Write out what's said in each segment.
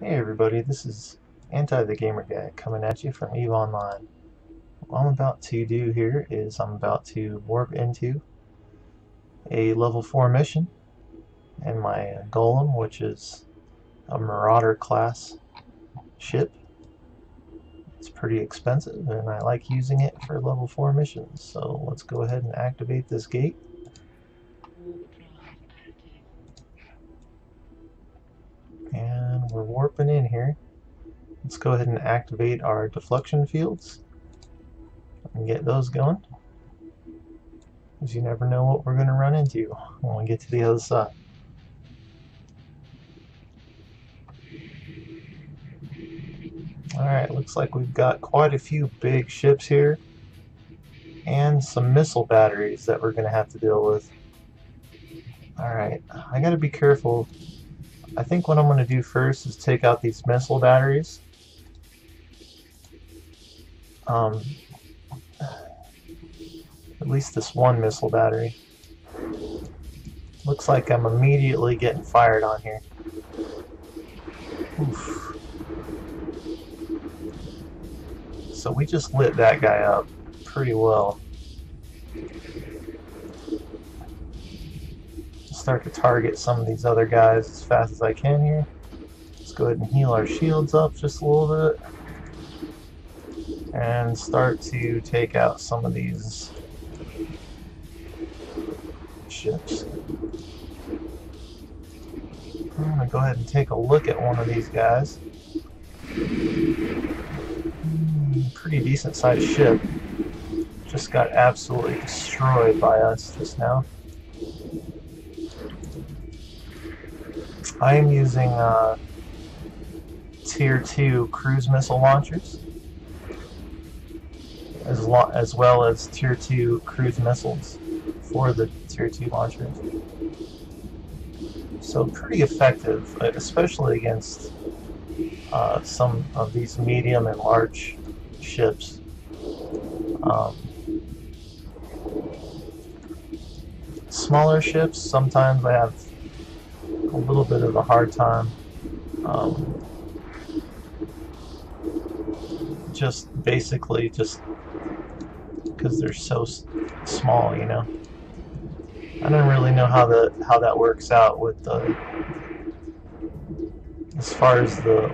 Hey everybody, this is AntiTheGamerGuy coming at you from EVE Online. What I'm about to do here is I'm about to warp into a level 4 mission in my Golem, which is a Marauder class ship. It's pretty expensive and I like using it for level 4 missions, so let's go ahead and activate this gate. And we're warping in here. Let's go ahead and activate our deflection fields and get those going, because you never know what we're going to run into when we get to the other side. Alright, looks like we've got quite a few big ships here and some missile batteries that we're going to have to deal with. Alright, I gotta be careful. I think what I'm going to do first is take out these missile batteries. At least this one missile battery. Looks like I'm immediately getting fired on here. Oof. So we just lit that guy up pretty well. Start to target some of these other guys as fast as I can here. Let's go ahead and heal our shields up just a little bit. And start to take out some of these ships. I'm going to go ahead and take a look at one of these guys. Pretty decent sized ship. Just got absolutely destroyed by us just now. I am using Tier 2 cruise missile launchers, as well as Tier 2 cruise missiles for the Tier 2 launchers. So pretty effective, especially against some of these medium and large ships. Smaller ships, sometimes I have a little bit of a hard time just basically just because they're so small, you know. I don't really know how that works out with the as far as the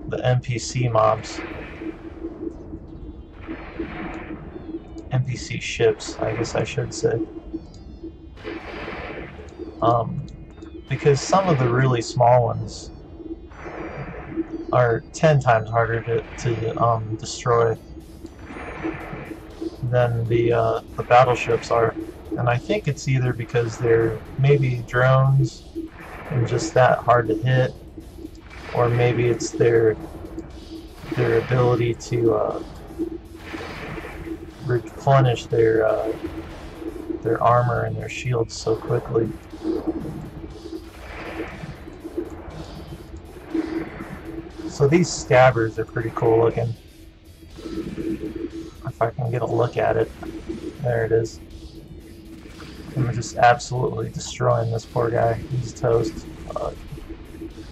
NPC mobs, NPC ships, I guess I should say. Because some of the really small ones are 10 times harder to destroy than the battleships are. And I think it's either because they're maybe drones and just that hard to hit, or maybe it's their ability to replenish their armor and their shields so quickly. So these scabbers are pretty cool looking. If I can get a look at it. There it is. I'm just absolutely destroying this poor guy. He's toast.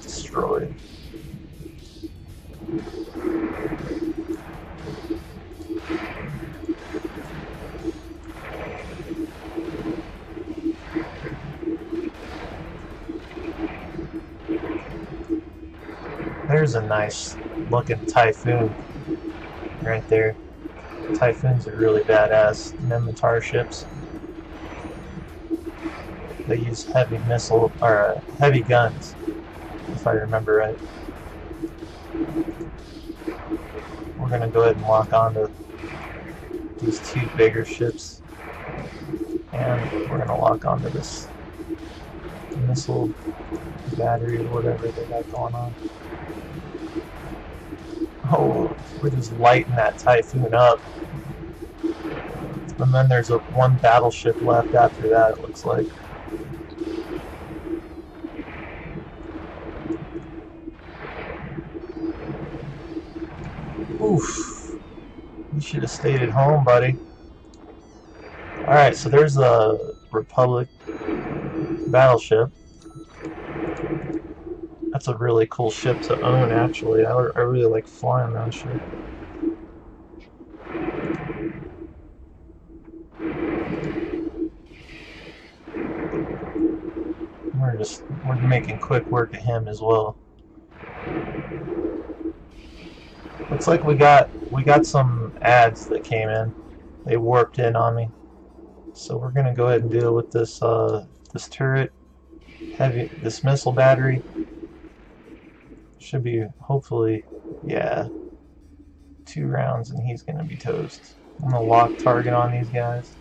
Destroyed. There's a nice looking Typhoon right there. Typhoons are really badass Minmatar ships. They use heavy missile or heavy guns, if I remember right. We're gonna go ahead and lock onto these two bigger ships, and we're gonna lock onto this missile battery or whatever they got going on. Oh, we're just lighting that Typhoon up. And then there's one battleship left after that, it looks like. Oof. You should have stayed at home, buddy. Alright, so there's a Republic battleship. That's a really cool ship to own, actually. I really like flying that ship. We're making quick work of him as well. Looks like we got some ads that came in. They warped in on me. So we're gonna go ahead and deal with this this turret, this missile battery. Should be hopefully, yeah, 2 rounds and he's gonna be toast. I'm gonna lock target on these guys.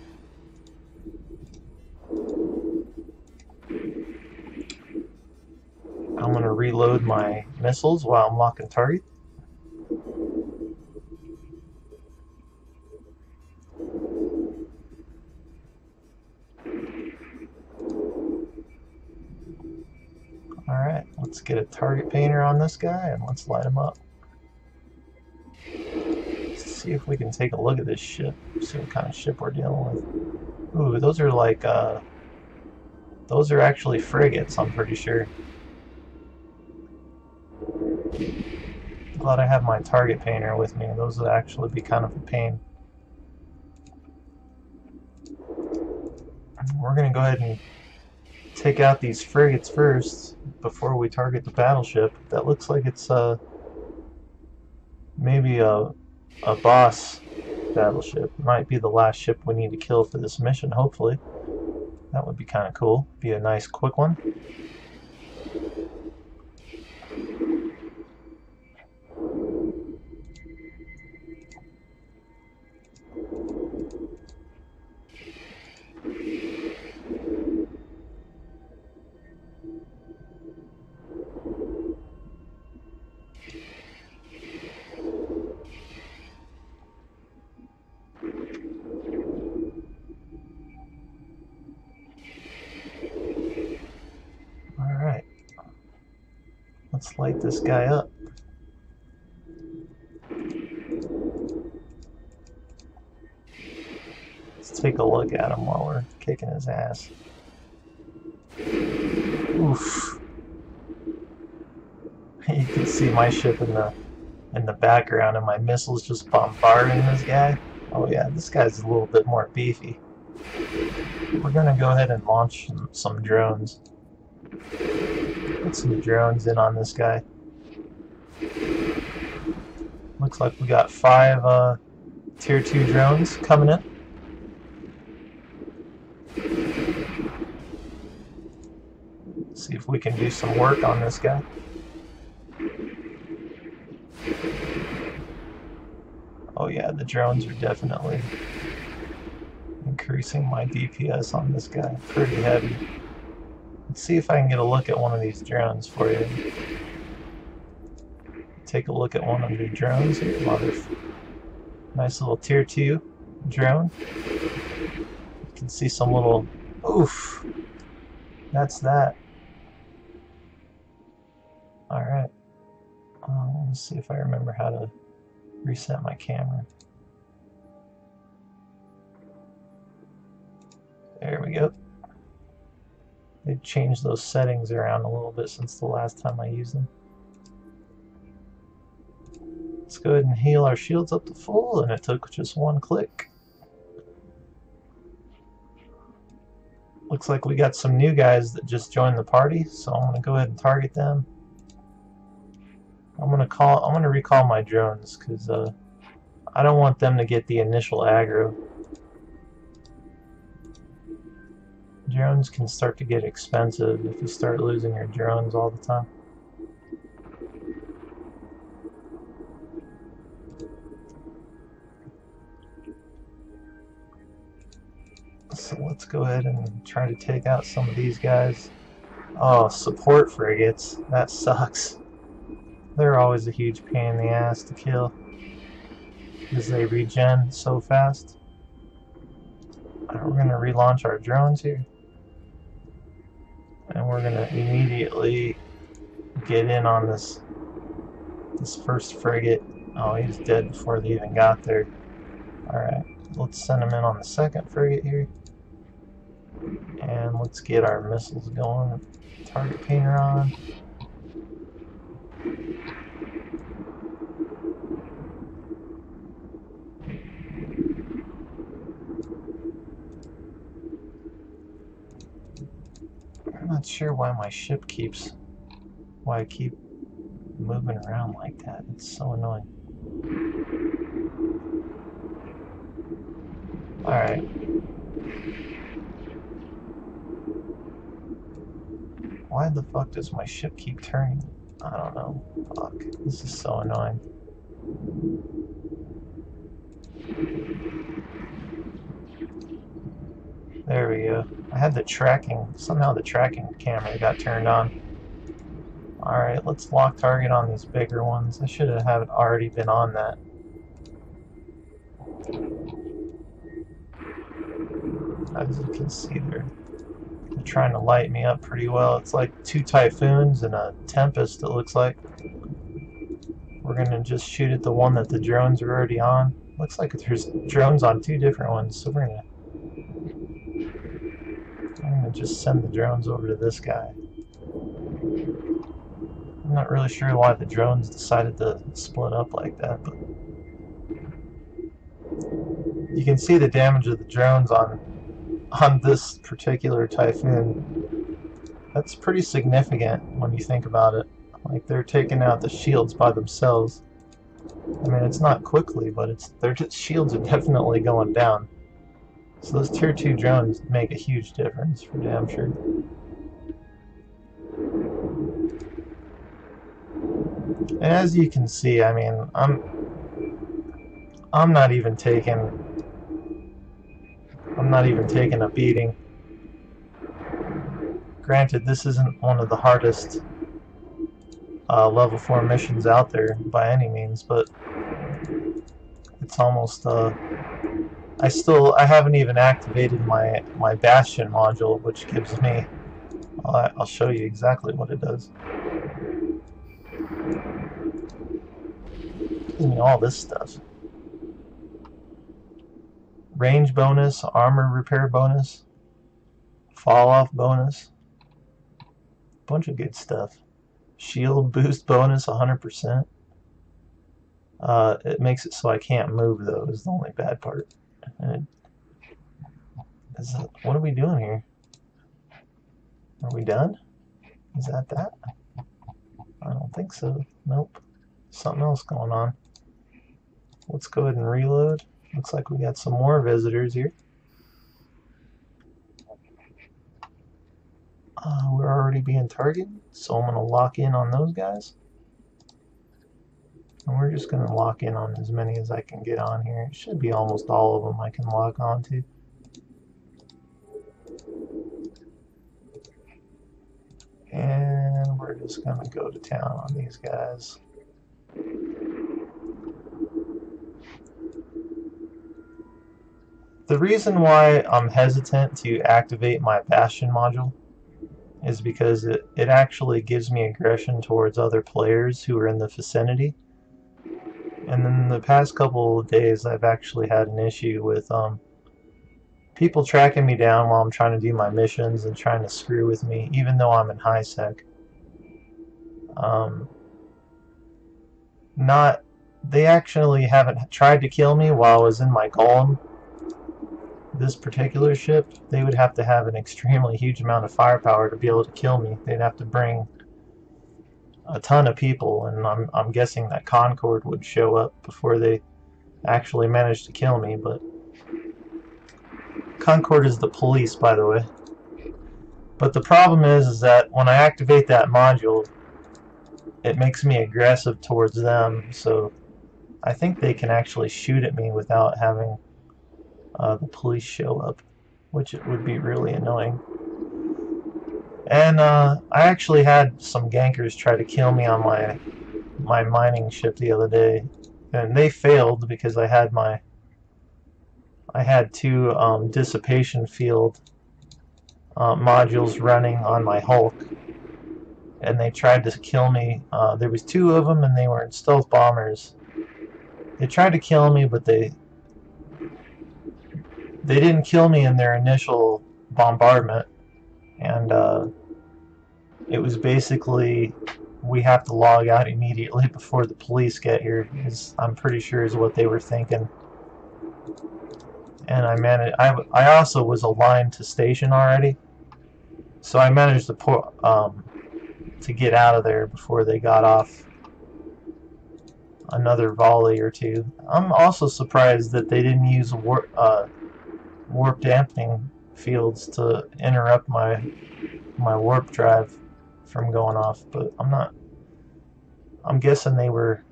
I'm gonna reload my missiles while I'm locking target. Alright, let's get a target painter on this guy and let's light him up. Let's see if we can take a look at this ship, see what kind of ship we're dealing with. Ooh, those are like, those are actually frigates, I'm pretty sure. Glad I have my target painter with me. Those would actually be kind of a pain. We're going to go ahead and take out these frigates first before we target the battleship. That looks like it's maybe a boss battleship. It might be the last ship we need to kill for this mission, hopefully. That would be kind of cool. Be a nice quick one. Alright, let's light this guy up. Let's take a look at him while we're kicking his ass. Oof. You can see my ship in the background and my missiles just bombarding this guy. Oh yeah, this guy's a little bit more beefy. We're gonna go ahead and launch some drones. Put some drones in on this guy. Looks like we got 5 tier 2 drones coming in. See if we can do some work on this guy. Oh yeah, the drones are definitely increasing my DPS on this guy. Pretty heavy. Let's see if I can get a look at one of these drones for you. Take a look at one of the drones here. Nice little tier 2 drone. You can see some little... Oof! That's that. Alright. Let's see if I remember how to reset my camera. There we go. They've changed those settings around a little bit since the last time I used them. Let's go ahead and heal our shields up to full, and it took just 1 click. Looks like we got some new guys that just joined the party, so I'm gonna go ahead and target them. I'm gonna recall my drones because I don't want them to get the initial aggro. Drones can start to get expensive if you start losing your drones all the time. So let's go ahead and try to take out some of these guys. Oh, support frigates. That sucks. They're always a huge pain in the ass to kill because they regen so fast. Alright, we're going to relaunch our drones here. And we're going to immediately get in on this first frigate. Oh, he's dead before they even got there. Alright, let's send him in on the second frigate here. And let's get our missiles going. Target painter on. not sure why my ship why I keep moving around like that. It's so annoying. Alright. Why the fuck does my ship keep turning? I don't know. Fuck. This is so annoying. There we go. I had the tracking. Somehow the tracking camera got turned on. Alright, let's lock target on these bigger ones. I should have already been on that. As you can see, they're trying to light me up pretty well. It's like 2 typhoons and a tempest, it looks like. We're gonna just shoot at the one that the drones are already on. Looks like there's drones on 2 different ones, so I'm gonna just send the drones over to this guy. I'm not really sure why the drones decided to split up like that, but you can see the damage of the drones on this particular typhoon. That's pretty significant when you think about it. Like, they're taking out the shields by themselves. I mean, it's not quickly, but their shields are definitely going down. So those tier 2 drones make a huge difference for damn sure. And as you can see, I mean, I'm not even taking a beating. Granted, this isn't one of the hardest level 4 missions out there by any means, but it's almost I haven't even activated my Bastion module, which gives me, I'll show you exactly what it does. It gives me all this stuff. Range bonus, armor repair bonus, fall off bonus, bunch of good stuff. Shield boost bonus 100%. It makes it so I can't move though, is the only bad part. What are we doing here? Are we done? Is that? I don't think so. Nope. Something else going on. Let's go ahead and reload. Looks like we got some more visitors here. We're already being targeted, so I'm going to lock in on those guys. And we're just going to lock in on as many as I can get on here. It should be almost all of them I can lock onto. And we're just going to go to town on these guys. The reason why I'm hesitant to activate my Bastion module is because it actually gives me aggression towards other players who are in the vicinity. And in the past couple of days, I've actually had an issue with people tracking me down while I'm trying to do my missions and trying to screw with me, even though I'm in high sec. They actually haven't tried to kill me while I was in my Golem. This particular ship, they would have to have an extremely huge amount of firepower to be able to kill me. They'd have to bring a ton of people, and I'm guessing that Concord would show up before they actually managed to kill me. But Concord is the police, by the way. But the problem is that when I activate that module, it makes me aggressive towards them, so I think they can actually shoot at me without having the police show up, which it would be really annoying. And I actually had some gankers try to kill me on my mining ship the other day, and they failed because I had 2 dissipation field modules running on my Hulk, and they tried to kill me. There was 2 of them, and they were in stealth bombers. They tried to kill me, but they didn't kill me in their initial bombardment, and it was basically, we have to log out immediately before the police get here, I'm pretty sure is what they were thinking. And I also was aligned to station already, So I managed to get out of there before they got off another volley or two. I'm also surprised that they didn't use warp dampening fields to interrupt my warp drive from going off, but I'm guessing they were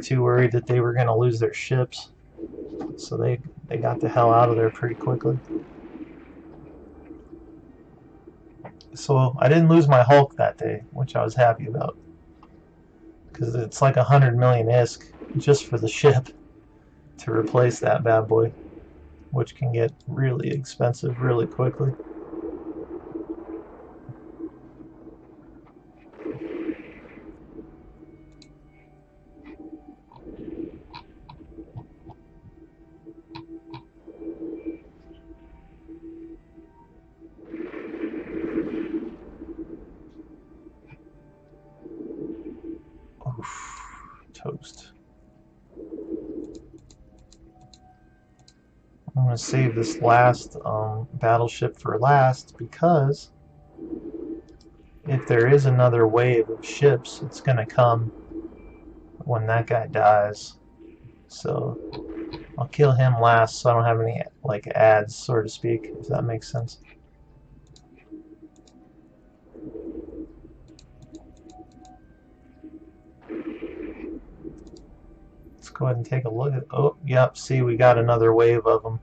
too worried that they were going to lose their ships, so they got the hell out of there pretty quickly. So I didn't lose my Hulk that day, which I was happy about, because it's like 100 million ISK just for the ship to replace that bad boy, which can get really expensive really quickly. Oof, toast. I'm going to save this last battleship for last, because if there is another wave of ships, it's going to come when that guy dies. So I'll kill him last so I don't have any like ads, so to speak, if that makes sense. Let's go ahead and take a look at. Oh, yep. See, we got another wave of them.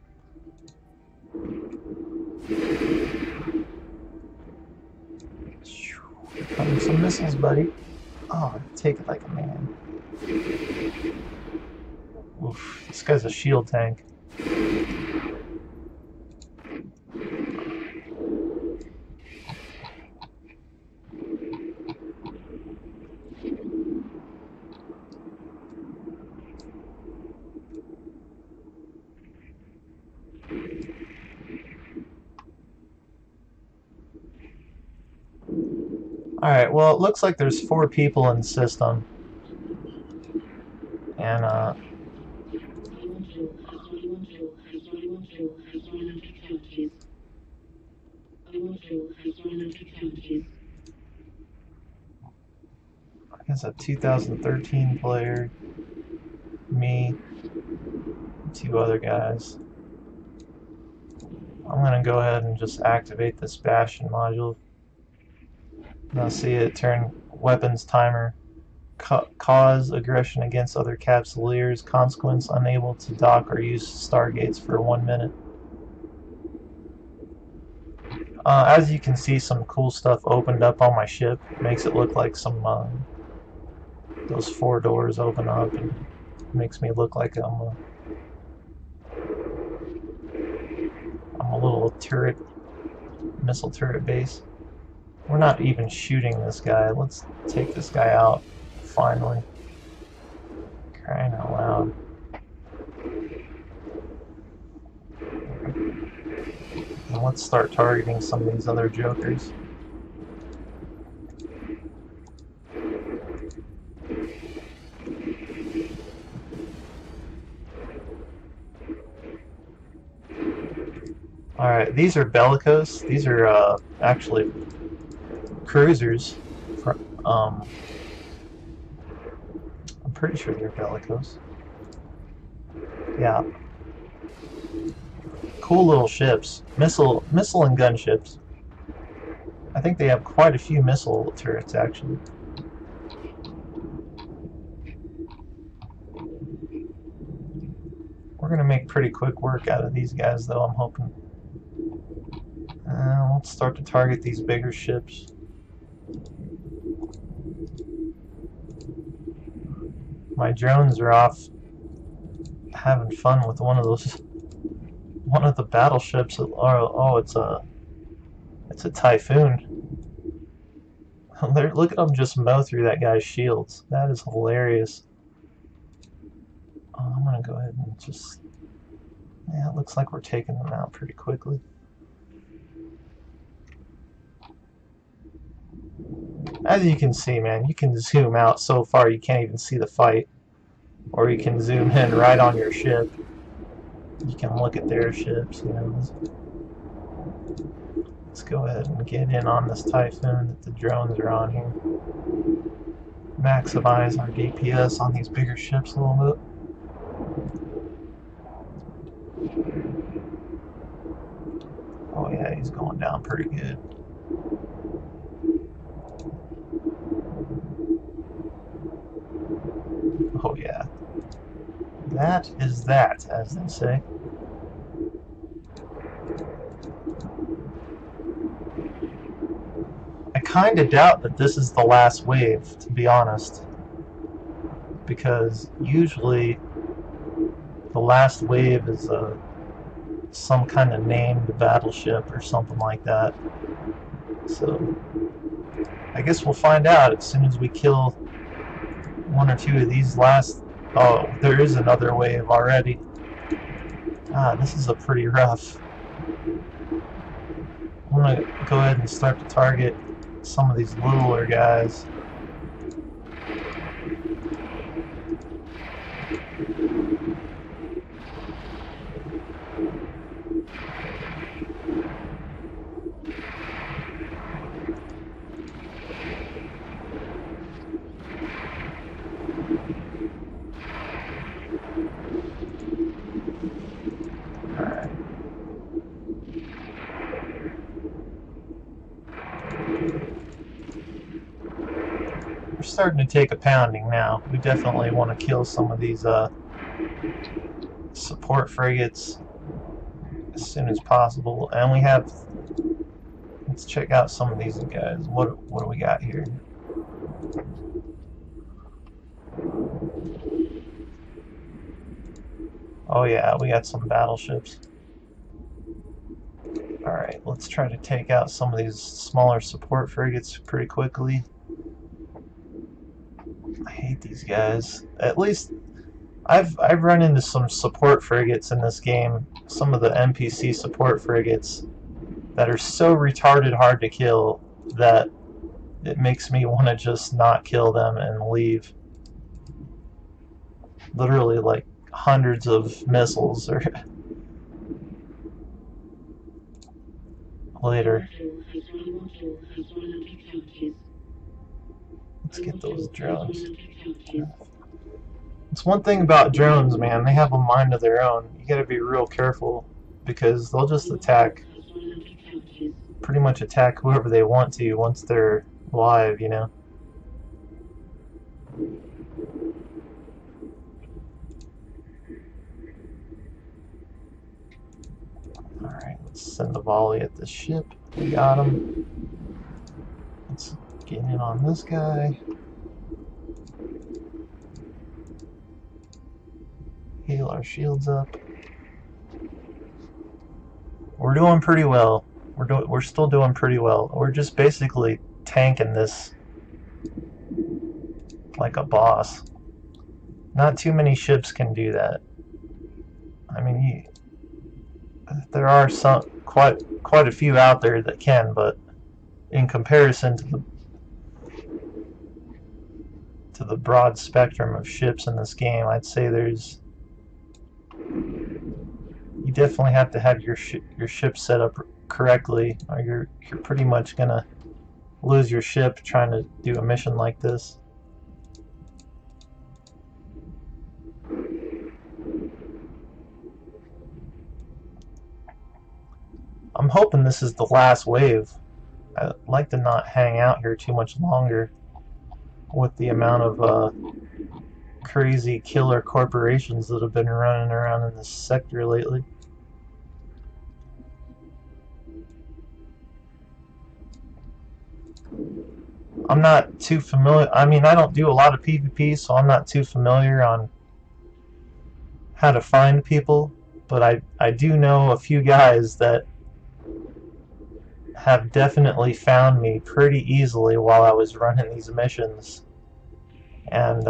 Here come some missiles, buddy. Oh, take it like a man. Oof, this guy's a shield tank. Alright, well, it looks like there's 4 people in the system. And, I guess a 2013 player, me, 2 other guys. I'm gonna go ahead and just activate this Bastion module. Now see it turn weapons timer, cause aggression against other capsuleers, consequence unable to dock or use stargates for 1 minute. As you can see, some cool stuff opened up on my ship. Makes it look like some those 4 doors open up, and makes me look like I'm a little turret, missile turret base. We're not even shooting this guy. Let's take this guy out, finally. Crying out loud. And let's start targeting some of these other jokers. Alright, these are bellicose. These are actually cruisers. I'm pretty sure they're bellicose. Yeah. Cool little ships. Missile and gun ships. I think they have quite a few missile turrets, actually. We're going to make pretty quick work out of these guys, though, I'm hoping. Let's start to target these bigger ships. My drones are off having fun with one of the battleships. Oh, it's a Typhoon. Look at them just mow through that guy's shields. That is hilarious. I'm gonna go ahead and just, yeah, it looks like we're taking them out pretty quickly. As you can see, man, you can zoom out so far you can't even see the fight. Or you can zoom in right on your ship. You can look at their ships, you know. Let's go ahead and get in on this typhoon that the drones are on here. Maximize our DPS on these bigger ships a little bit. Oh yeah, he's going down pretty good. Oh yeah. That is that, as they say. I kind of doubt that this is the last wave, to be honest. Because usually the last wave is some kind of named battleship or something like that. So I guess we'll find out as soon as we kill one or two of these last... Oh, there is another wave already. Ah, this is a pretty rough. I'm gonna go ahead and start to target some of these littler guys. We're starting to take a pounding now. We definitely want to kill some of these support frigates as soon as possible. And we have... Let's check out some of these guys. What do we got here? Oh yeah, we got some battleships. Alright, let's try to take out some of these smaller support frigates pretty quickly. I hate these guys. At least I've run into some support frigates in this game, some of the NPC support frigates that are so retarded hard to kill that it makes me want to just not kill them and leave. Literally like hundreds of missiles or later. Let's get those drones. It's one thing about drones, man, they have a mind of their own. You gotta be real careful because they'll just pretty much attack whoever they want to once they're live, you know. Alright, let's send a volley at this ship. We got him. Let's get in on this guy. Heal our shields up. We're doing pretty well. We're still doing pretty well. We're just basically tanking this like a boss. Not too many ships can do that. I mean, there are quite a few out there that can, but in comparison to the broad spectrum of ships in this game, I'd say you definitely have to have your ship set up correctly, or you're pretty much gonna lose your ship trying to do a mission like this. I'm hoping this is the last wave. I'd like to not hang out here too much longer with the amount of crazy killer corporations that have been running around in this sector lately. I'm not too familiar. I mean, I don't do a lot of PvP, so I'm not too familiar on how to find people, but I do know a few guys that have definitely found me pretty easily while I was running these missions, and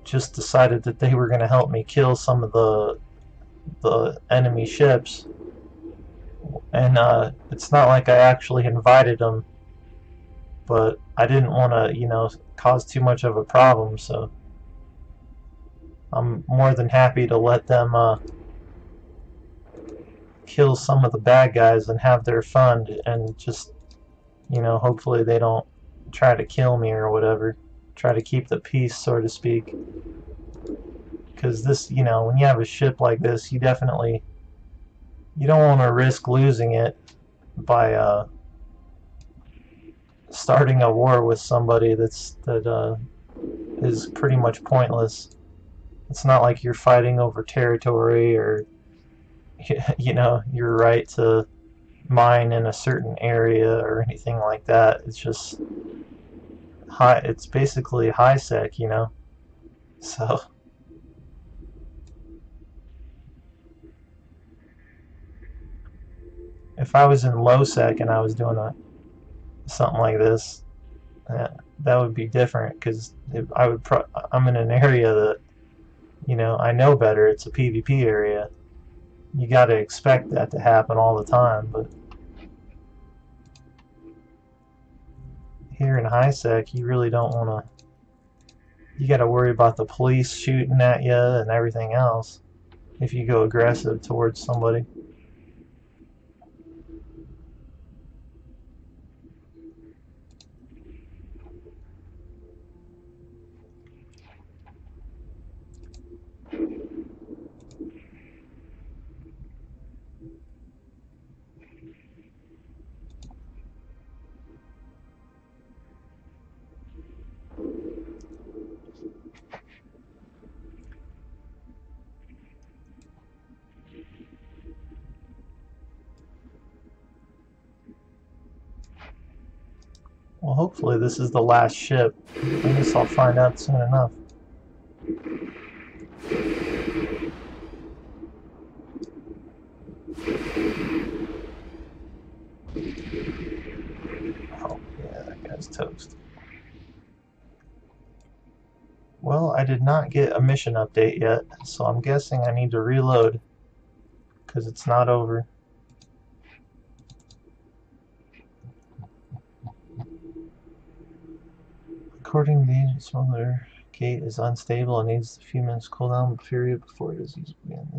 just decided that they were going to help me kill some of the enemy ships. And it's not like I actually invited them, but I didn't want to, you know, cause too much of a problem, so I'm more than happy to let them kill some of the bad guys and have their fun, and just, you know, hopefully they don't try to kill me or whatever. Try to keep the peace, so to speak. Because this, you know, when you have a ship like this, you don't want to risk losing it by starting a war with somebody that is pretty much pointless. It's not like you're fighting over territory or, you know, your right to mine in a certain area or anything like that. It's just it's basically high sec, you know. So if I was in low sec and I was doing something like this, that would be different, because I'm in an area that, you know, I know better. It's a PvP area. You got to expect that to happen all the time, but here in high sec, you really don't want to. You got to worry about the police shooting at you and everything else if you go aggressive towards somebody. Well, hopefully this is the last ship. I guess I'll find out soon enough. Oh, yeah, that guy's toast. Well, I did not get a mission update yet, so I'm guessing I need to reload, because it's not over. According to the agent, smuggler gate is unstable and needs a few minutes cooldown period before it is used again.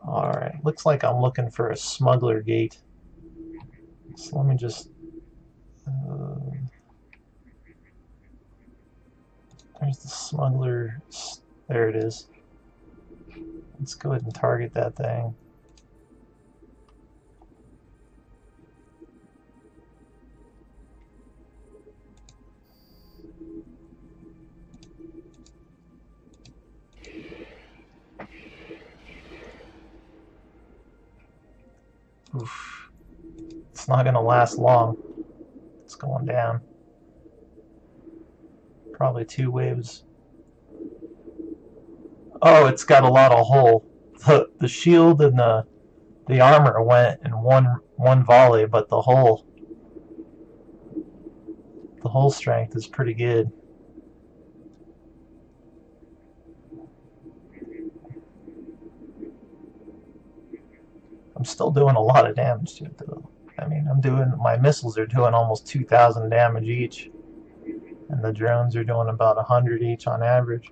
Alright, looks like I'm looking for a smuggler gate. So let me just... there's the smuggler... There it is. Let's go ahead and target that thing. Oof. It's not gonna last long. It's going down. Probably 2 waves. Oh, it's got a lot of hull. The shield and the armor went in one volley, but the hull strength is pretty good. I'm still doing a lot of damage to it, though. I mean, my missiles are doing almost 2,000 damage each, and the drones are doing about 100 each on average.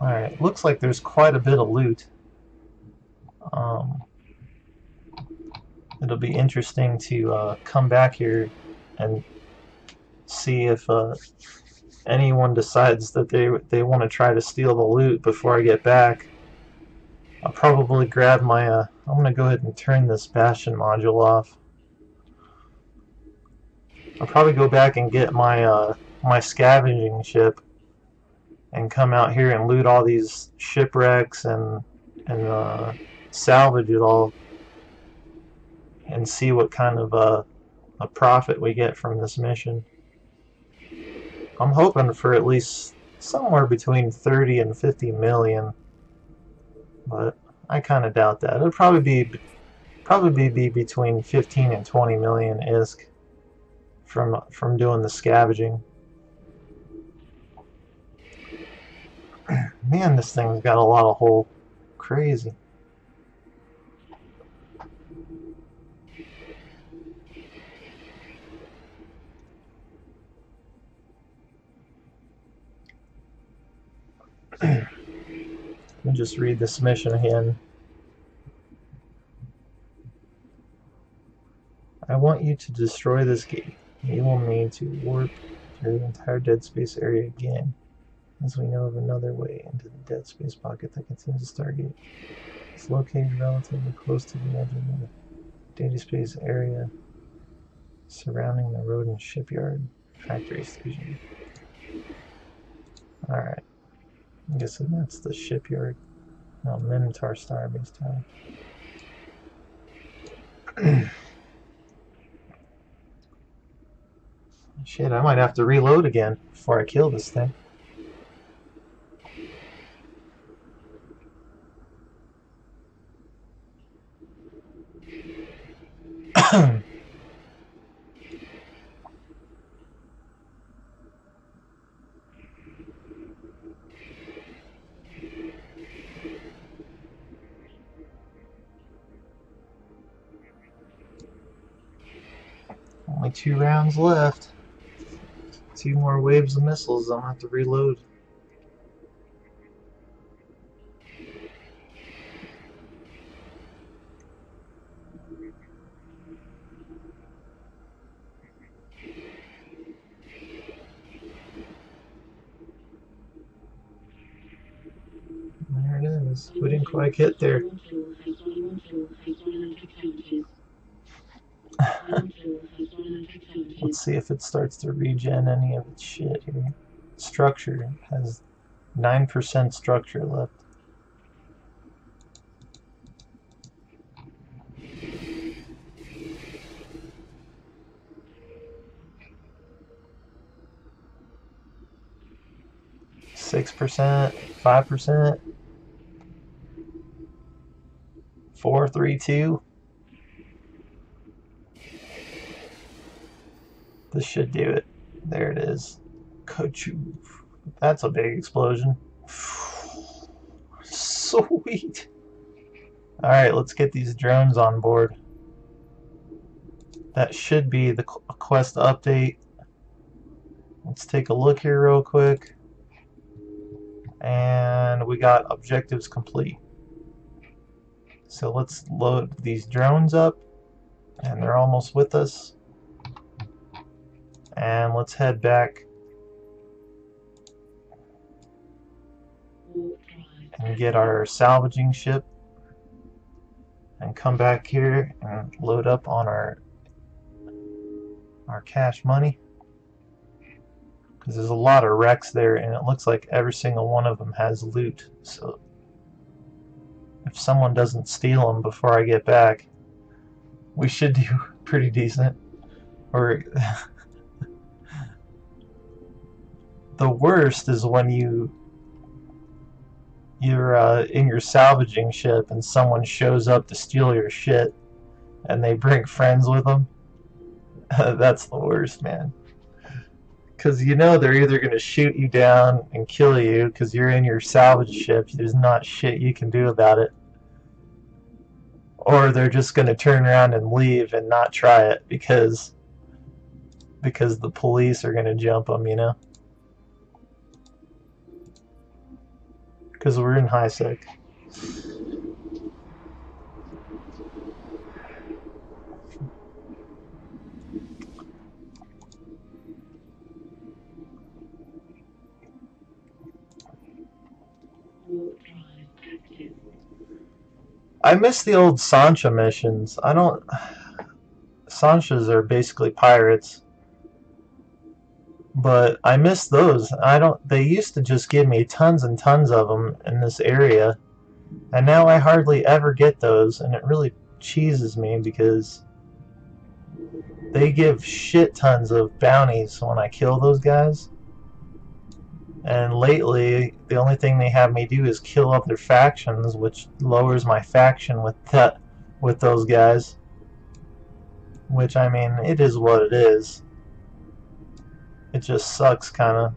Alright, looks like there's quite a bit of loot. It'll be interesting to come back here and see if anyone decides that they want to try to steal the loot before I get back. I'll probably grab my... I'm going to go ahead and turn this Bastion module off. I'll probably go back and get my my scavenging ship and come out here and loot all these shipwrecks and salvage it all and see what kind of a profit we get from this mission. I'm hoping for at least somewhere between 30 and 50 million, but I kind of doubt that. It'll probably be between 15 and 20 million ISK from doing the scavenging. Man, this thing's got a lot of hole. Crazy. Let me just read this mission again. I want you to destroy this gate. You will need to warp through the entire dead space area again, as we know of another way into the dead space pocket that contains the Stargate. It's located relatively close to the edge of the data space area surrounding the road and shipyard factory station. Alright. I'm guessing that's the shipyard. No, Minotaur Starbase Tower. Shit, I might have to reload again before I kill this thing. Only 2 rounds left. 2 more waves of missiles, I'm gonna have to reload. There it is. We didn't quite get there. Let's see if it starts to regen any of its shit here. Structure has 9% structure left. %, 5%, 4, 3, 2. This should do it. There it is. Kochu. That's a big explosion. Sweet. Alright, let's get these drones on board. That should be the quest update. Let's take a look here real quick. And we got objectives complete. So let's load these drones up. And they're almost with us. And let's head back and get our salvaging ship and come back here and load up on our cash money, because there's a lot of wrecks there and it looks like every single one of them has loot. So if someone doesn't steal them before I get back, we should do pretty decent. Or the worst is when you're in your salvaging ship and someone shows up to steal your shit and they bring friends with them. That's the worst, man. Because you know they're either going to shoot you down and kill you because you're in your salvage ship, there's not shit you can do about it, or they're just going to turn around and leave and not try it because the police are going to jump them, you know. Because we're in high sec. I miss the old Sancha missions. Sanchas are basically pirates. But I miss those. They used to just give me tons and tons of them in this area. And now I hardly ever get those, and it really cheeses me because they give shit tons of bounties when I kill those guys. And lately, the only thing they have me do is kill other factions, which lowers my faction with those guys. Which, I mean, it is what it is. it just sucks, kind of.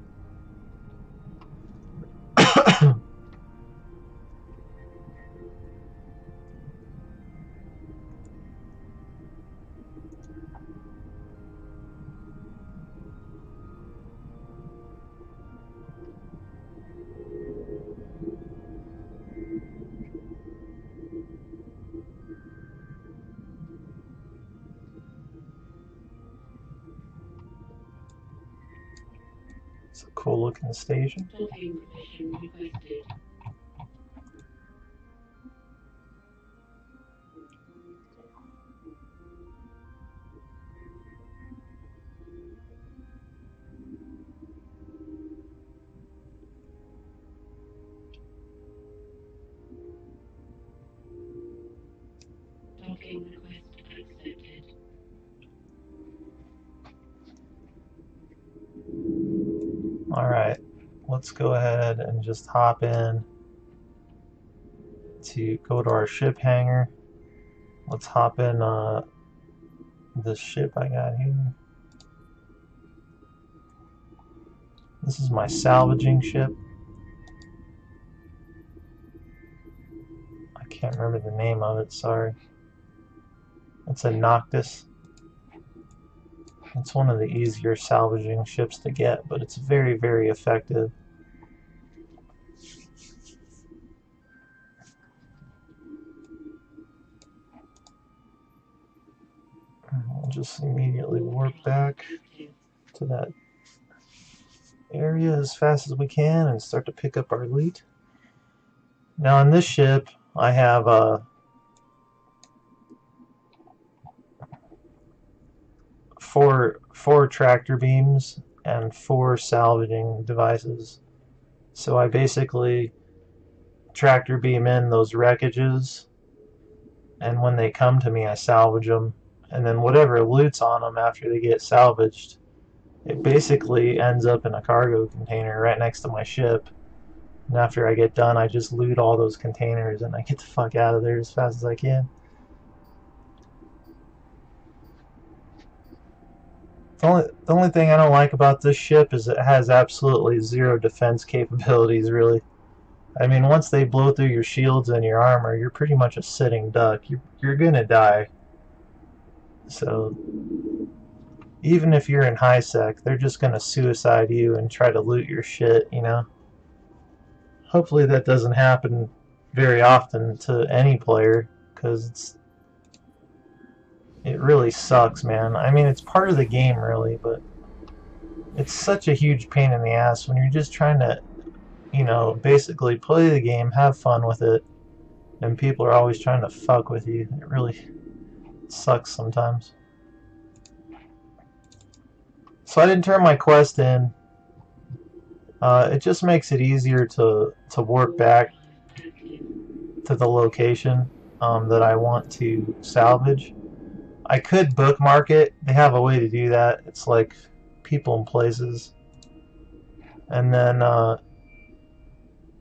It's a cool looking station. Alright, let's go ahead and just hop in to go to our ship hangar. Let's hop in this ship I got here. This is my salvaging ship. I can't remember the name of it, sorry. It's a Noctis. It's one of the easier salvaging ships to get, but it's very, very effective. We'll just immediately warp back to that area as fast as we can and start to pick up our loot. Now on this ship, I have four tractor beams and 4 salvaging devices. So I basically tractor beam in those wreckages, and when they come to me I salvage them, and then whatever loot's on them after they get salvaged, it basically ends up in a cargo container right next to my ship. And after I get done, I just loot all those containers and I get the fuck out of there as fast as I can. The only thing I don't like about this ship is it has absolutely 0 defense capabilities, really. I mean, once they blow through your shields and your armor, you're pretty much a sitting duck. You're gonna die. So, even if you're in high sec, they're just gonna suicide you and try to loot your shit, you know? Hopefully that doesn't happen very often to any player, because it really sucks, man. I mean, it's part of the game, really, but it's such a huge pain in the ass when you're just trying to, you know, basically play the game, have fun with it, and people are always trying to fuck with you. It really sucks sometimes. So I didn't turn my quest in. It just makes it easier to warp back to the location that I want to salvage. I could bookmark it. They have a way to do that. It's like people and places. And then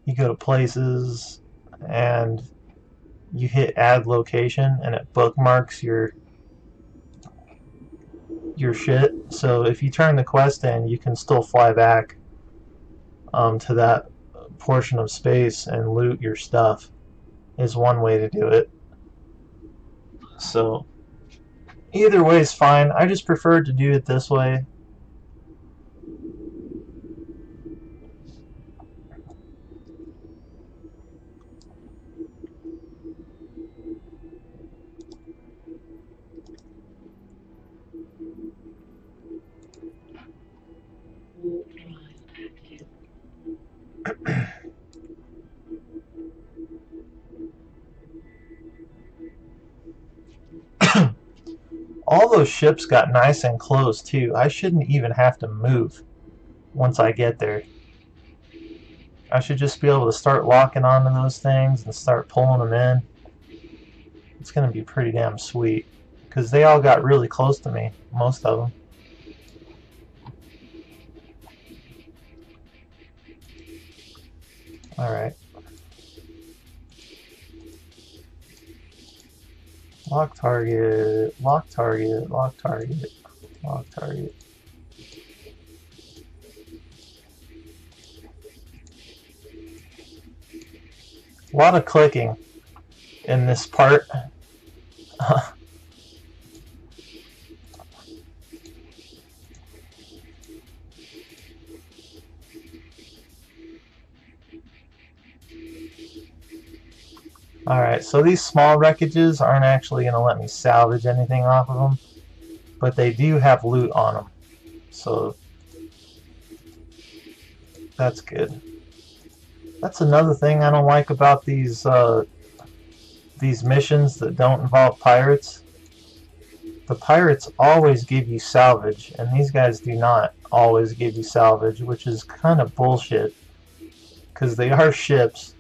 you go to places and you hit add location and it bookmarks your shit. So if you turn the quest in, you can still fly back to that portion of space and loot your stuff, is one way to do it. So either way is fine. I just prefer to do it this way. All those ships got nice and close too. I shouldn't even have to move once I get there. I should just be able to start locking onto those things and start pulling them in. It's going to be pretty damn sweet, because they all got really close to me, most of them. Alright. Lock target, lock target, lock target, lock target. A lot of clicking in this part. Alright, so these small wreckages aren't actually going to let me salvage anything off of them, but they do have loot on them, so that's good. That's another thing I don't like about these missions that don't involve pirates. The pirates always give you salvage, and these guys do not always give you salvage, which is kind of bullshit, because they are ships.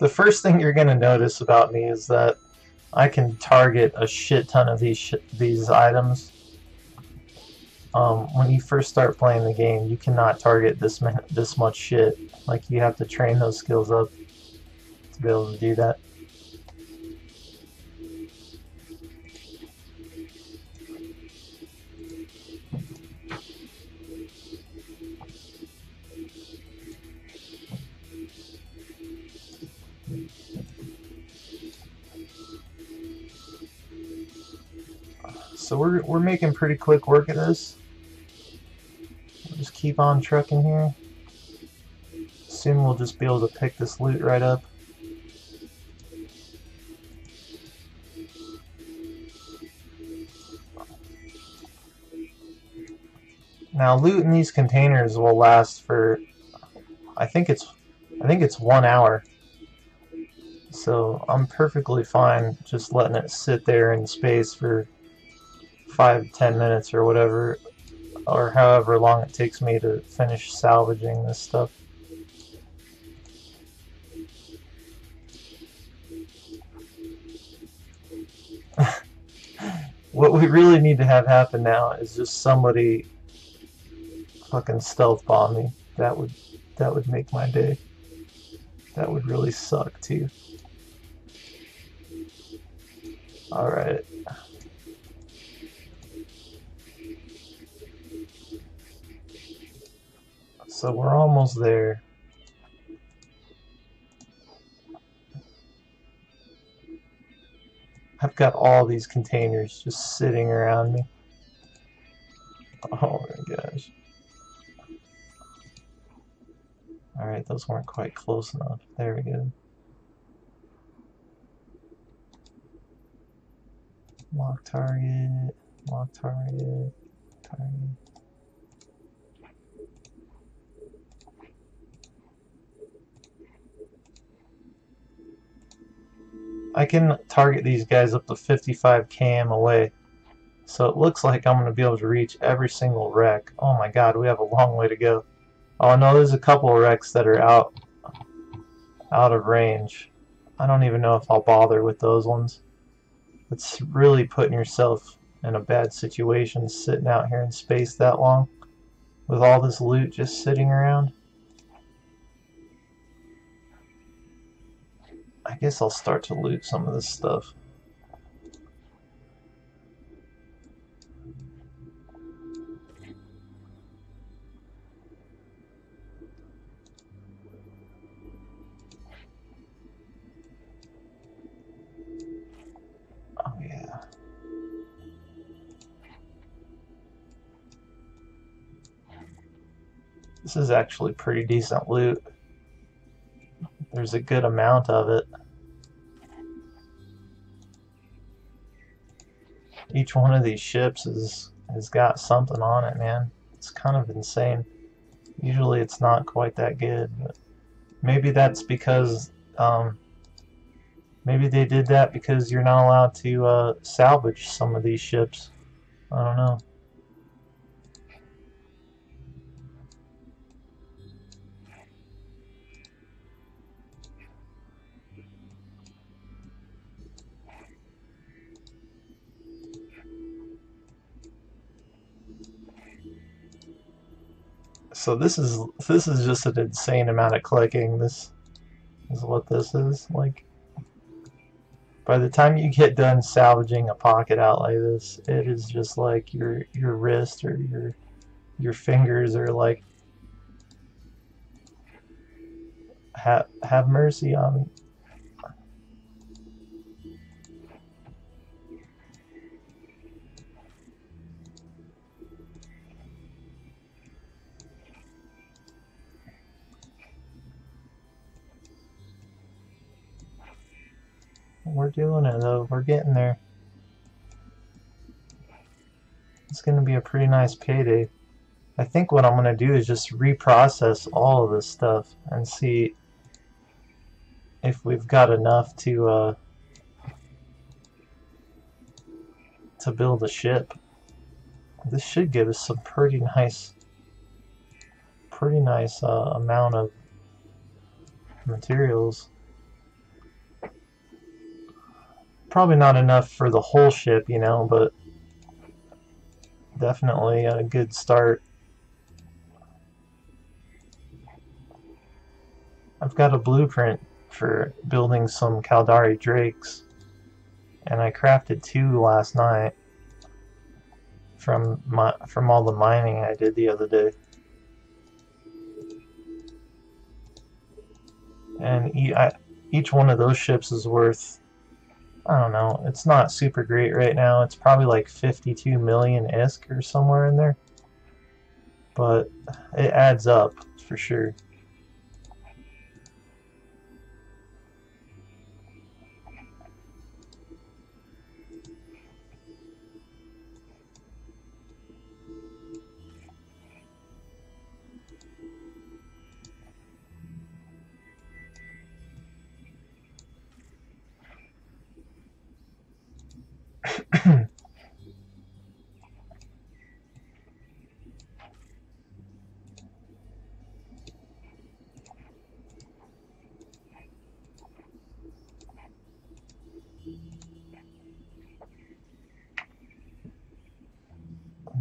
The first thing you're going to notice about me is that I can target a shit ton of these items. When you first start playing the game, you cannot target this much shit. Like, you have to train those skills up to be able to do that. So we're making pretty quick work of this. We'll just keep on trucking here. Soon we'll just be able to pick this loot right up. Now, loot in these containers will last for, I think it's 1 hour. So I'm perfectly fine just letting it sit there in space for 5-10 minutes or whatever, or however long it takes me to finish salvaging this stuff. What we really need to have happen now is just somebody fucking stealth bomb me. That would make my day. That would really suck too. Alright. So we're almost there. I've got all these containers just sitting around me. Oh my gosh. Alright, those weren't quite close enough. There we go. Lock target, target. I can target these guys up to 55 km away. So it looks like I'm going to be able to reach every single wreck. Oh my god, we have a long way to go. Oh no, there's a couple of wrecks that are out of range. I don't even know if I'll bother with those ones. It's really putting yourself in a bad situation sitting out here in space that long with all this loot just sitting around. I guess I'll start to loot some of this stuff. Oh yeah. This is actually pretty decent loot. there's a good amount of it. Each one of these ships has got something on it, man. It's kind of insane. Usually it's not quite that good, but maybe that's because maybe they did that because you're not allowed to salvage some of these ships. I don't know. So this is just an insane amount of clicking. This is what this is like. By the time you get done salvaging a pocket out like this, it is just like your wrist or your fingers are like, have mercy on me. We're doing it though. We're getting there. It's going to be a pretty nice payday. I think what I'm going to do is just reprocess all of this stuff and see if we've got enough to build a ship. This should give us some pretty nice amount of materials. Probably not enough for the whole ship, you know, but definitely a good start. I've got a blueprint for building some Caldari drakes, and I crafted 2 last night from all the mining I did the other day. And each one of those ships is worth, I don't know, it's not super great right now. It's probably like 52 million ISK or somewhere in there. But it adds up for sure.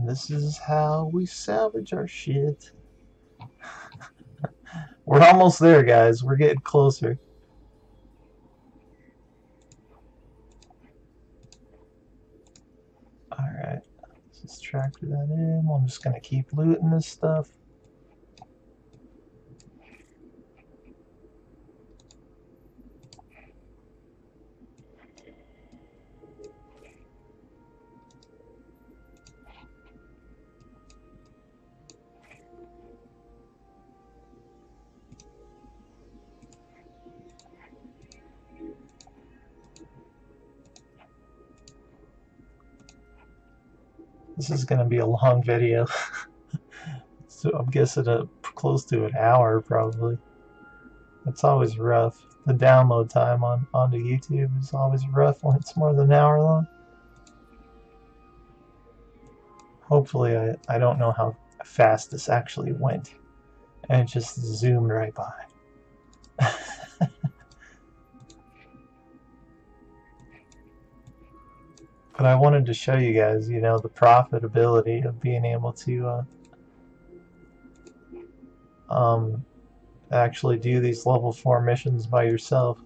This is how we salvage our shit. We're almost there, guys. We're getting closer. Alright, let's just tractor that in. I'm just going to keep looting this stuff. This is going to be a long video. So I'm guessing close to an hour probably. It's always rough. The download time onto YouTube is always rough when it's more than an hour long. Hopefully I don't know how fast this actually went. And it just zoomed right by. But I wanted to show you guys, you know, the profitability of being able to actually do these level 4 missions by yourself.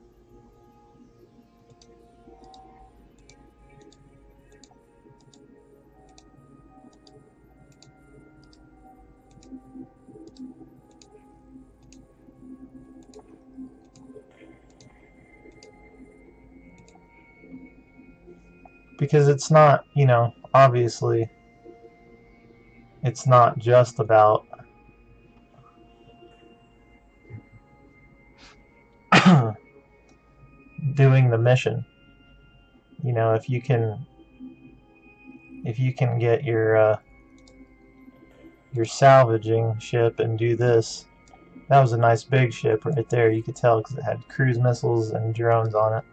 Because it's not, you know, obviously, it's not just about doing the mission. You know, if you can get your salvaging ship and do this. That was a nice big ship right there. You could tell because it had cruise missiles and drones on it.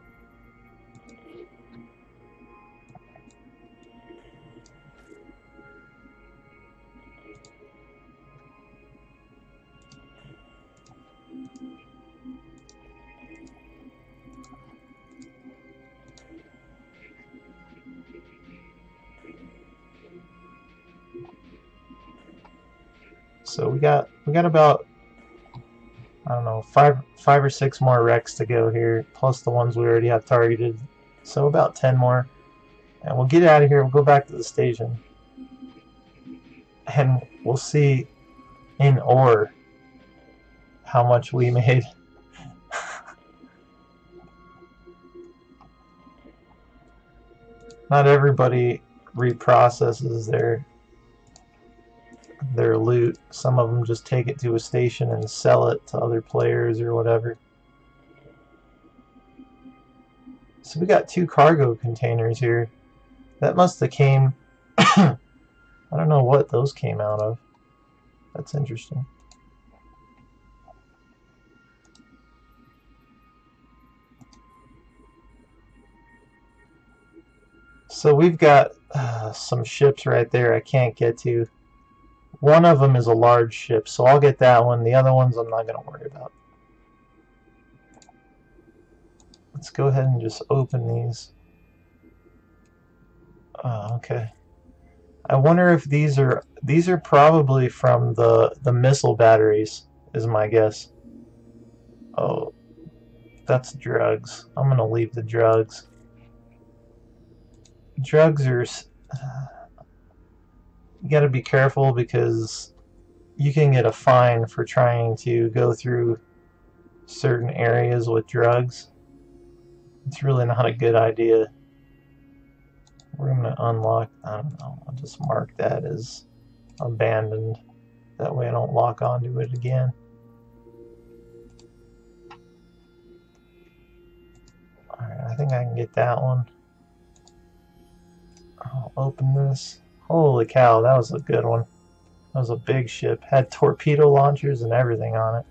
So we got about, I don't know, five or six more wrecks to go here, plus the ones we already have targeted. So about 10 more. And we'll get out of here, we'll go back to the station. And we'll see in ore how much we made. Not everybody reprocesses their loot. Some of them just take it to a station and sell it to other players or whatever. So we got 2 cargo containers here. That must have came... I don't know what those came out of. That's interesting. So we've got some ships right there I can't get to. One of them is a large ship, so I'll get that one. The other ones I'm not going to worry about. Let's go ahead and just open these. Okay. I wonder if these are probably from the missile batteries, is my guess. Oh, that's drugs. I'm going to leave the drugs. Drugs are... you got to be careful because you can get a fine for trying to go through certain areas with drugs. It's really not a good idea. We're going to unlock, I don't know, I'll just mark that as abandoned. That way I don't lock onto it again. Alright, I think I can get that one. I'll open this. Holy cow, that was a good one. That was a big ship. Had torpedo launchers and everything on it.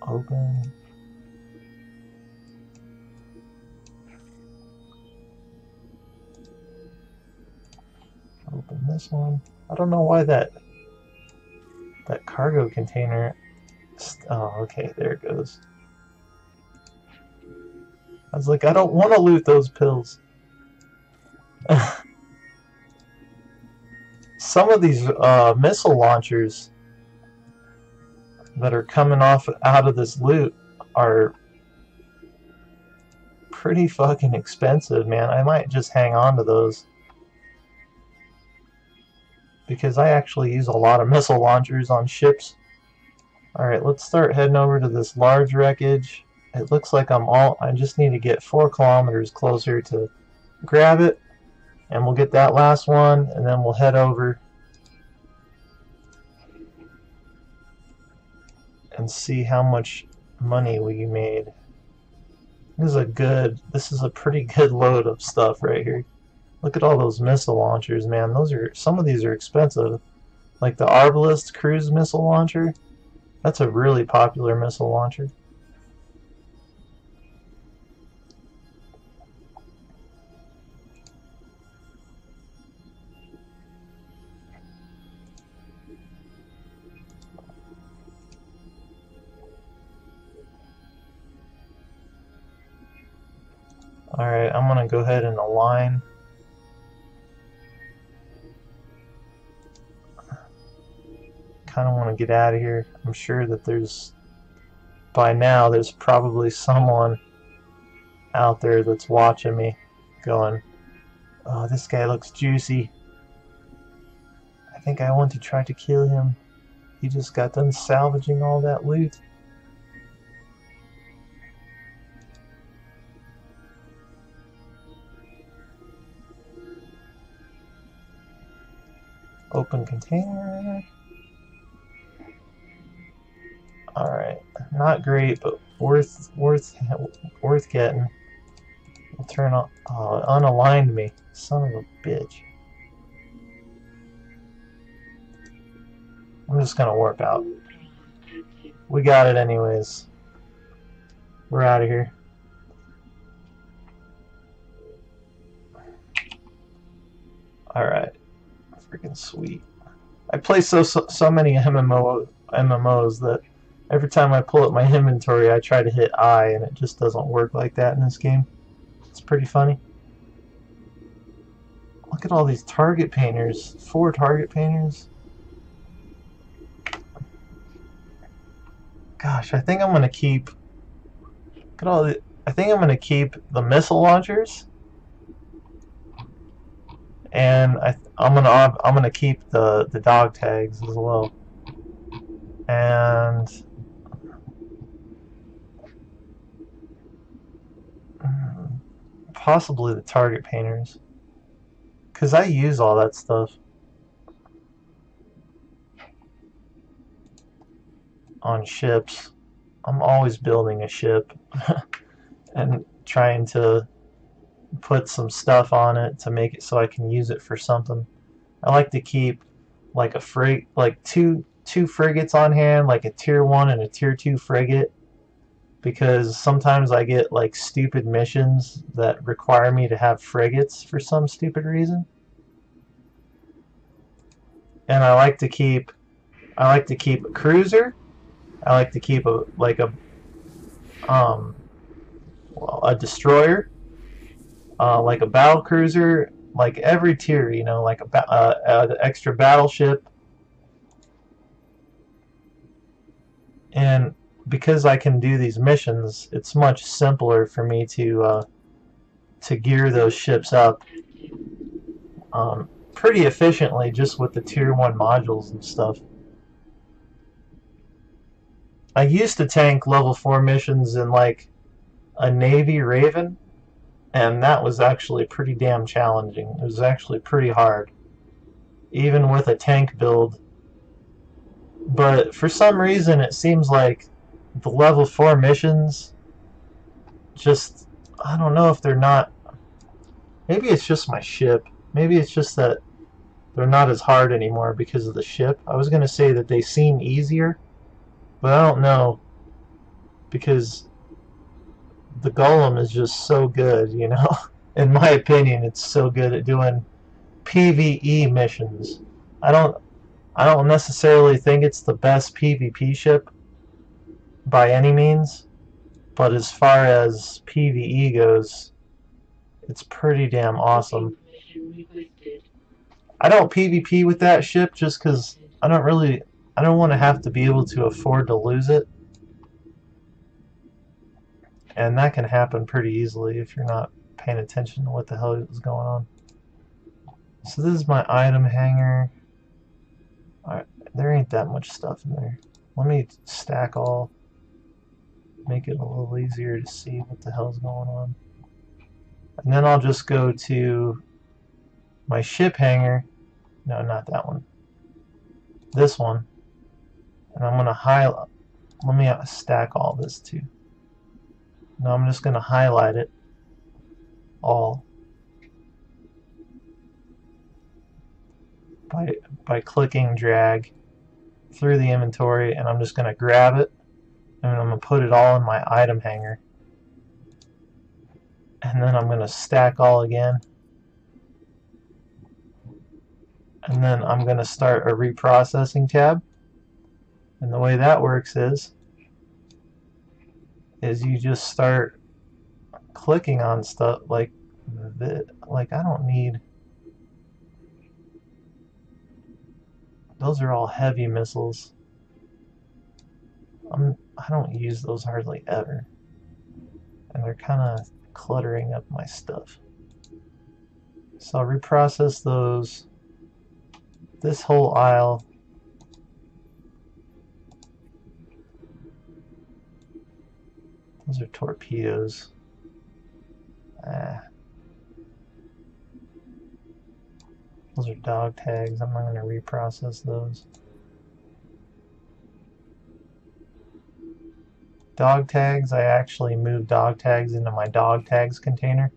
Open. Open this one. I don't know why that cargo container... Oh, okay, there it goes. I was like, I don't want to loot those pills. Some of these missile launchers that are coming out of this loot are pretty fucking expensive, man. I might just hang on to those. Because I actually use a lot of missile launchers on ships. Alright, let's start heading over to this large wreckage. It looks like I just need to get 4 kilometers closer to grab it. And we'll get that last one, and then we'll head over and see how much money we made. This is a pretty good load of stuff right here. Look at all those missile launchers, man. Some of these are expensive. Like the Arbalest cruise missile launcher. That's a really popular missile launcher. Alright, I'm gonna go ahead and align. Kind of want to get out of here. I'm sure that by now there's probably someone out there that's watching me going, oh, this guy looks juicy. I think I want to try to kill him. He just got done salvaging all that loot. Open container. Alright, not great, but worth getting. We'll turn on. Oh, it unaligned me. Son of a bitch. I'm just gonna warp out. We got it anyways. We're out of here. Alright. Freaking sweet. I play so many MMOs that every time I pull up my inventory I try to hit I and it just doesn't work like that in this game. It's pretty funny. Look at all these target painters. 4 target painters. Gosh, I think I'm gonna keep. Look at all the. I think I'm gonna keep the missile launchers, and I'm gonna keep the dog tags as well, and possibly the target painters, because I use all that stuff on ships. I'm always building a ship and trying to put some stuff on it to make it so I can use it for something. I like to keep like two frigates on hand, like a tier 1 and a tier 2 frigate, because sometimes I get like stupid missions that require me to have frigates for some stupid reason. And I like to keep a cruiser. I like to keep a destroyer, like a battle cruiser, like every tier, you know, like an extra battleship. And because I can do these missions, it's much simpler for me to gear those ships up pretty efficiently just with the tier 1 modules and stuff. I used to tank level 4 missions in like a Navy Raven, and that was actually pretty damn challenging. It was actually pretty hard, even with a tank build. But for some reason it seems like the level 4 missions just, I don't know if they're not, maybe it's just my ship, maybe it's just that they're not as hard anymore because of the ship. I was going to say that they seem easier, but I don't know, because the Golem is just so good, you know. In my opinion, it's so good at doing PvE missions. I don't necessarily think it's the best PvP ship by any means, but as far as PvE goes, it's pretty damn awesome. I don't PvP with that ship just because I don't want to have to be able to afford to lose it. And that can happen pretty easily if you're not paying attention to what the hell is going on. So this is my item hanger. Alright, there ain't that much stuff in there. Let me stack all, make it a little easier to see what the hell's going on. And then I'll just go to my ship hanger. No, not that one. This one. And I'm going to highlight. Let me stack all this too. Now I'm just going to highlight it all by clicking drag through the inventory, and I'm just going to grab it and I'm going to put it all in my item hanger. And then I'm going to stack all again. And then I'm going to start a reprocessing tab. And the way that works is you just start clicking on stuff like I don't need, those are all heavy missiles. I don't use those hardly ever, and they're kind of cluttering up my stuff. So I'll reprocess those, this whole aisle. Those are torpedoes. Those are dog tags. I'm not going to reprocess those. Dog tags, I actually moved dog tags into my dog tags container.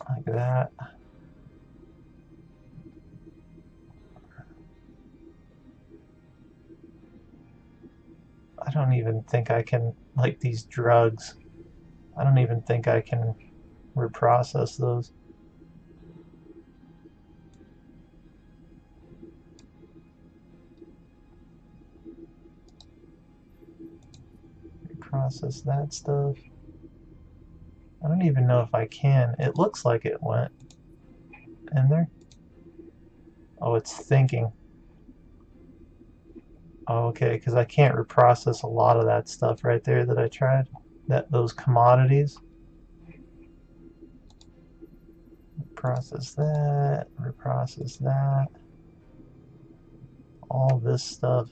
Like that. I don't even think I can, like these drugs, I don't even think I can reprocess those. Reprocess that stuff. I don't even know if I can. It looks like it went in there. Oh, it's thinking. Oh, okay, because I can't reprocess a lot of that stuff right there that I tried. Those commodities. Reprocess that. Reprocess that. All this stuff.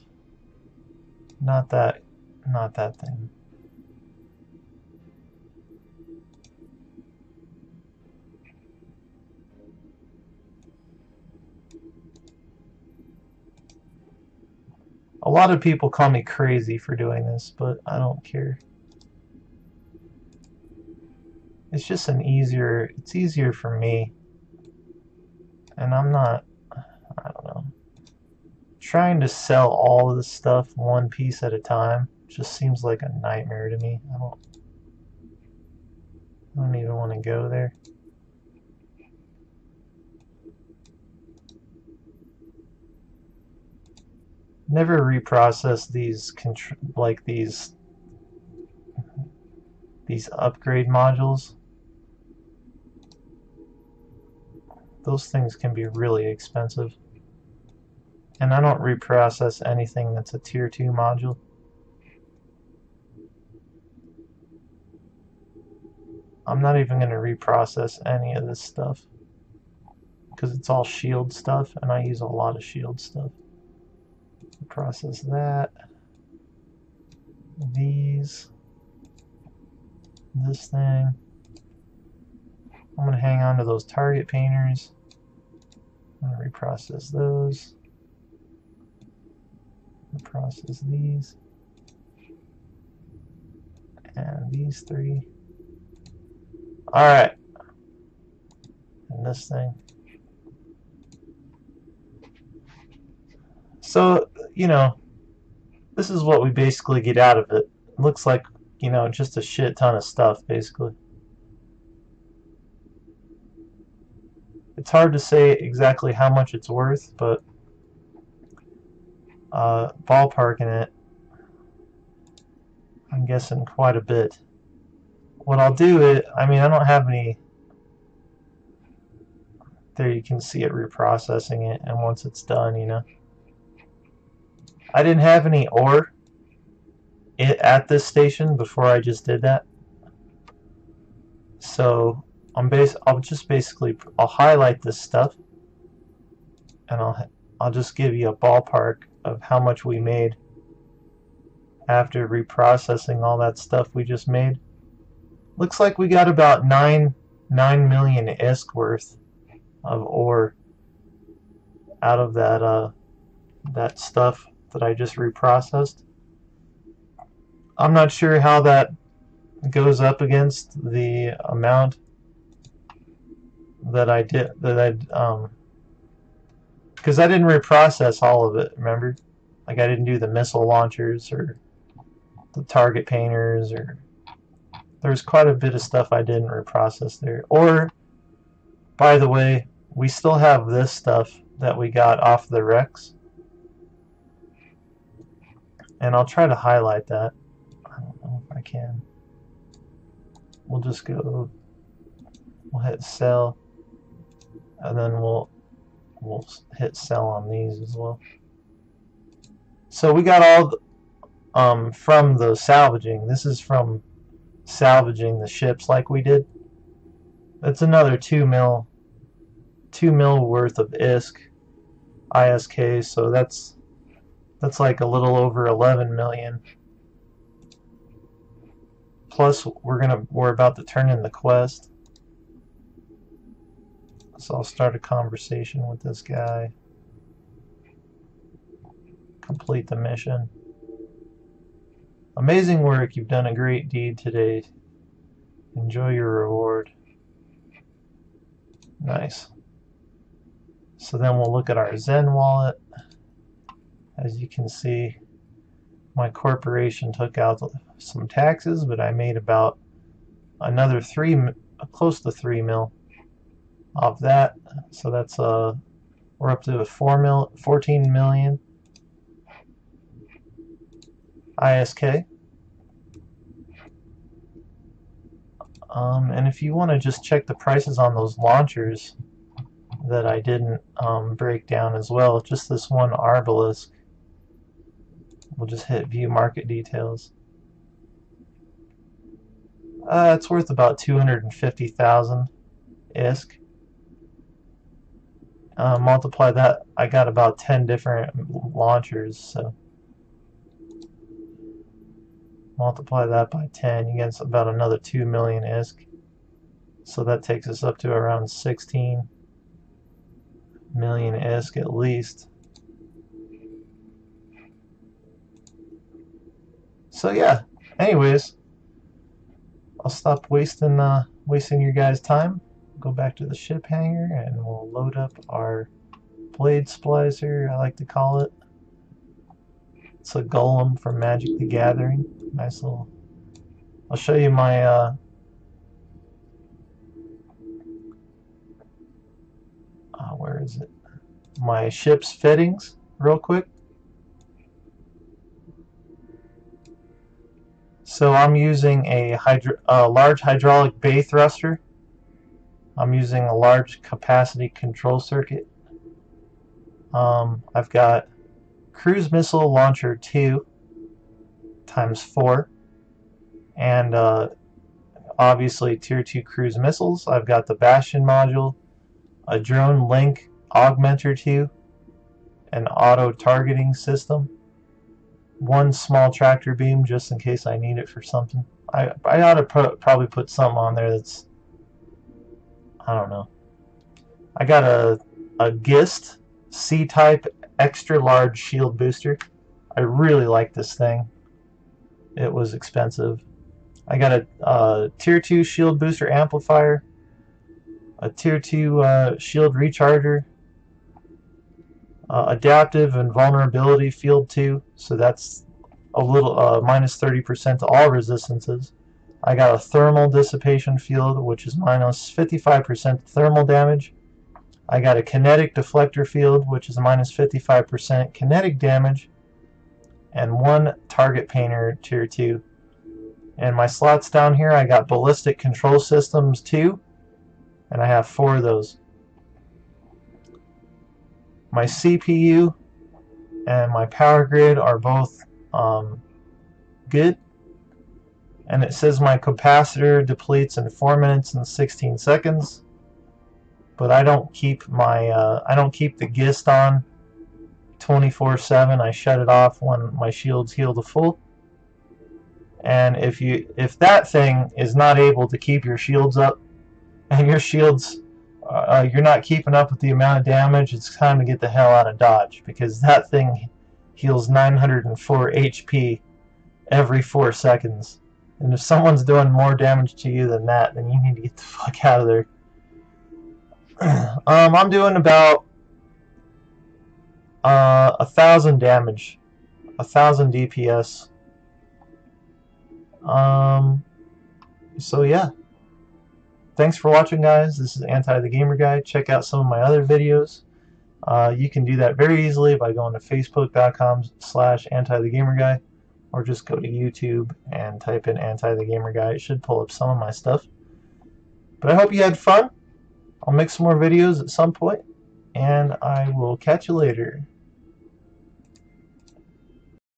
Not that thing. A lot of people call me crazy for doing this, but I don't care. It's just it's easier for me. And I'm not, I don't know. Trying to sell all of this stuff one piece at a time just seems like a nightmare to me. I don't even want to go there. Never reprocess these these upgrade modules. Those things can be really expensive. And I don't reprocess anything that's a tier 2 module. I'm not even going to reprocess any of this stuff because it's all shield stuff and I use a lot of shield stuff. Process that. These. This thing. I'm going to hang on to those target painters. I'm going to reprocess those. Reprocess these. And these 3. Alright. And this thing. So, you know, this is what we basically get out of it. It looks like, you know, just a shit ton of stuff, basically. It's hard to say exactly how much it's worth, but ballparking it, I'm guessing quite a bit. What I'll do is, I mean, I don't have any. There you can see it reprocessing it, and once it's done, you know. I didn't have any ore at this station before I just did that. So I'll just basically highlight this stuff, and I'll just give you a ballpark of how much we made after reprocessing all that stuff we just made. Looks like we got about 9 million ISK worth of ore out of that stuff that I just reprocessed. I'm not sure how that goes up against the amount that I did, because I didn't reprocess all of it, remember? Like I didn't do the missile launchers or the target painters, or there's quite a bit of stuff I didn't reprocess there. Or, by the way, we still have this stuff that we got off the Rex, and I'll try to highlight that. I don't know if I can. We'll just go, we'll hit sell, and then we'll hit sell on these as well. So we got all from the salvaging. This is from salvaging the ships like we did. That's another 2 mil worth of ISK, so that's like a little over 11 million. Plus we're about to turn in the quest. So I'll start a conversation with this guy. Complete the mission. Amazing work. You've done a great deed today. Enjoy your reward. Nice. So then we'll look at our Zen wallet. As you can see, my corporation took out some taxes, but I made about another close to 3 mil off that. So that's we're up to 14 million ISK. And if you want to just check the prices on those launchers that I didn't break down as well, just this one Arbalisk, we'll just hit view market details. It's worth about 250,000 ISK. Multiply that, I got about 10 different launchers, so multiply that by 10, you get about another 2 million ISK. So that takes us up to around 16 million ISK at least. So yeah, anyways, I'll stop wasting your guys' time. Go back to the ship hangar and we'll load up our blade splicer, I like to call it. It's a Golem from Magic the Gathering. Nice little... I'll show you my where is it? My ship's fittings real quick. So I'm using a large hydraulic bay thruster. I'm using a large capacity control circuit. I've got cruise missile launcher 2 times 4, and obviously tier 2 cruise missiles. I've got the Bastion module, a drone link augmenter 2, an auto targeting system, 1 small tractor beam just in case I need it for something. I ought to probably put something on there that's, I don't know. I got a GIST C-type extra large shield booster. I really like this thing. It was expensive. I got a tier 2 shield booster amplifier, a tier 2 shield recharger, adaptive and vulnerability field 2, so that's a little minus 30% to all resistances. I got a thermal dissipation field, which is minus 55% thermal damage. I got a kinetic deflector field, which is minus 55% kinetic damage, and 1 target painter tier 2. And my slots down here, I got ballistic control systems 2, and I have 4 of those. My CPU and my power grid are both good, and it says my capacitor depletes in 4 minutes and 16 seconds. But I don't keep my the GIST on 24/7. I shut it off when my shields heal to full. And if that thing is not able to keep your shields up, and your shields you're not keeping up with the amount of damage, it's time to get the hell out of Dodge, because that thing heals 904 HP every 4 seconds. And if someone's doing more damage to you than that, then you need to get the fuck out of there. I'm doing about 1,000 damage, 1,000 DPS. So yeah. Thanks for watching, guys. This is AntiTheGamerGuy. Check out some of my other videos. You can do that very easily by going to facebook.com/AntiTheGamerGuy, or just go to YouTube and type in AntiTheGamerGuy. It should pull up some of my stuff. But I hope you had fun. I'll make some more videos at some point, and I will catch you later.